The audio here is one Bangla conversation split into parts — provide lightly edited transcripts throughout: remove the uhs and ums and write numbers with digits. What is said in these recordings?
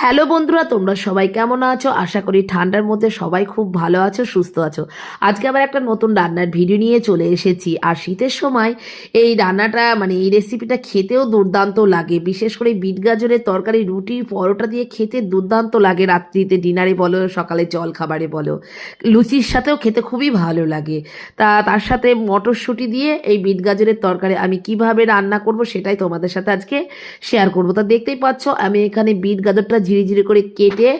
হ্যালো বন্ধুরা, তোমরা সবাই কেমন আছো? আশা করি ঠান্ডার মধ্যে সবাই খুব ভালো আছো, সুস্থ আছো। আজকে আবার একটা নতুন রান্নার ভিডিও নিয়ে চলে এসেছি। আর শীতের সময় এই রান্নাটা এই রেসিপিটা খেতেও দুর্দান্ত লাগে। বিশেষ করে বিট গাজরের তরকারি রুটি পরোটা দিয়ে খেতে দুর্দান্ত লাগে। রাত্রিতে ডিনারে বলো, সকালে জল খাবারে বলো, লুচির সাথেও খেতে খুবই ভালো লাগে। তার সাথে মটরশুঁটি দিয়ে এই বিট গাজরের তরকারি আমি কিভাবে রান্না করব সেটাই তোমাদের সাথে আজকে শেয়ার করব। তা দেখতেই পাচ্ছ আমি এখানে বিট গাজরটা ঝিরিঝিরি করে কেটে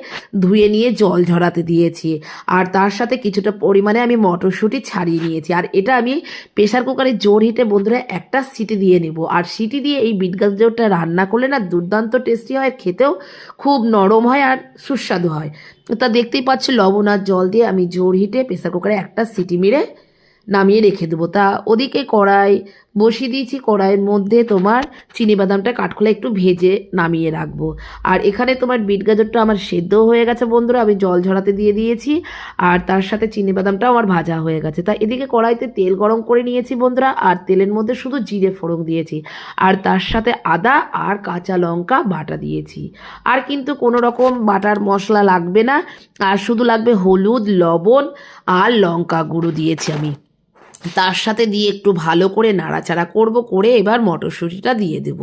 ধুয়ে নিয়ে জল ঝরাতে দিয়েছি। আর তার সাথে কিছুটা পরিমাণে আমি মটরশুঁটি ছাড়িয়ে নিয়েছি। আর এটা আমি প্রেশার কুকারে জোর হিটে বন্ধুরা একটা সিটি দিয়ে নেব। আর সিটি দিয়ে এই বিট গাজরটা রান্না করলে না দুর্দান্ত টেস্টি হয়, খেতেও খুব নরম হয় আর সুস্বাদু হয়। তা দেখতেই পাচ্ছ লবণ আর জল দিয়ে আমি জোর হিটে প্রেশার কুকারে একটা সিটি মেরে নামিয়ে রেখে দেবো। তা ওদিকে কড়াই বসিয়ে দিয়েছি, কড়াইয়ের মধ্যে তোমার চিনিবাদামটা কাঠখোলা একটু ভেজে নামিয়ে রাখবো। আর এখানে তোমার বিট গাজরটা আমার সেদ্ধ হয়ে গেছে বন্ধুরা, আমি জল ঝরাতে দিয়ে দিয়েছি। আর তার সাথে চিনিবাদামটাও আমার ভাজা হয়ে গেছে। তা এদিকে কড়াইতে তেল গরম করে নিয়েছি বন্ধুরা, আর তেলের মধ্যে শুধু জিরে ফোড়ন দিয়েছি। আর তার সাথে আদা আর কাঁচা লঙ্কা বাটা দিয়েছি। আর কিন্তু কোনো রকম বাটার মশলা লাগবে না, আর শুধু লাগবে হলুদ, লবণ আর লঙ্কা গুঁড়ো দিয়েছি আমি। তার সাথে দিয়ে একটু ভালো করে নাড়াচাড়া করব, করে এবার মটরশুঁটিটা দিয়ে দেব।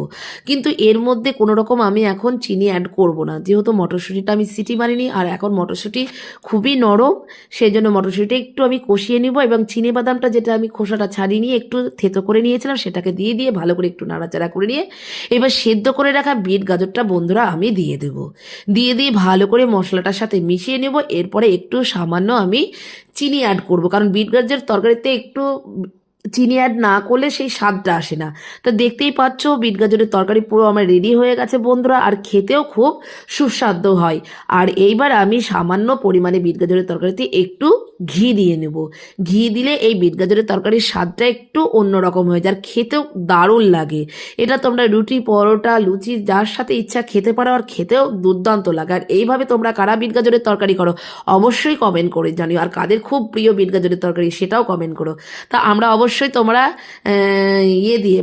কিন্তু এর মধ্যে কোনো রকম আমি এখন চিনি অ্যাড করব না, যেহেতু মটরশুঁটিটা আমি সিটি মারিনি। আর এখন মটরশুঁটি খুবই নরম, সেই জন্য মটরশুঁটিটা একটু আমি কষিয়ে নিব। এবং চিনি বাদামটা যেটা আমি খোসাটা ছাড়িয়ে নিয়ে একটু থেতো করে নিয়েছিলাম সেটাকে দিয়ে দিয়ে ভালো করে একটু নাড়াচাড়া করে নিয়ে এবার সেদ্ধ করে রাখা বিট গাজরটা বন্ধুরা আমি দিয়ে দেব। দিয়ে দিয়ে ভালো করে মশলাটার সাথে মিশিয়ে নেব। এরপরে একটু সামান্য আমি চিনি অ্যাড করব, কারণ বিট গাজরের তরকারিতে একটু চিনি অ্যাড না করলে সেই স্বাদটা আসে না। তা দেখতেই পাচ্ছ বিট গাজরের তরকারি পুরো আমার রেডি হয়ে গেছে বন্ধুরা, আর খেতেও খুব সুস্বাদু হয়। আর এইবার আমি সামান্য পরিমাণে বিট গাজরের তরকারিতে একটু ঘি দিয়ে নেব। ঘি দিলে এই বিট গাজরের তরকারির স্বাদটা একটু অন্যরকম হয়ে যায়, আর খেতেও দারুণ লাগে। এটা তোমরা রুটি, পরোটা, লুচি যার সাথে ইচ্ছা খেতে পারো, আর খেতেও দুর্দান্ত লাগে। আর এইভাবে তোমরা কারা বিট গাজরের তরকারি করো অবশ্যই কমেন্ট করে জানিও। আর কাদের খুব প্রিয় বিট গাজরের তরকারি সেটাও কমেন্ট করো। তা আমরা অবশ্যই তোমরা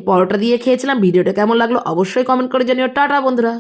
পরোটা দিয়ে খেয়েছিলাম। ভিডিওটা কেমন লাগলো অবশ্যই কমেন্ট করে জানিও। টাটা বন্ধুরা।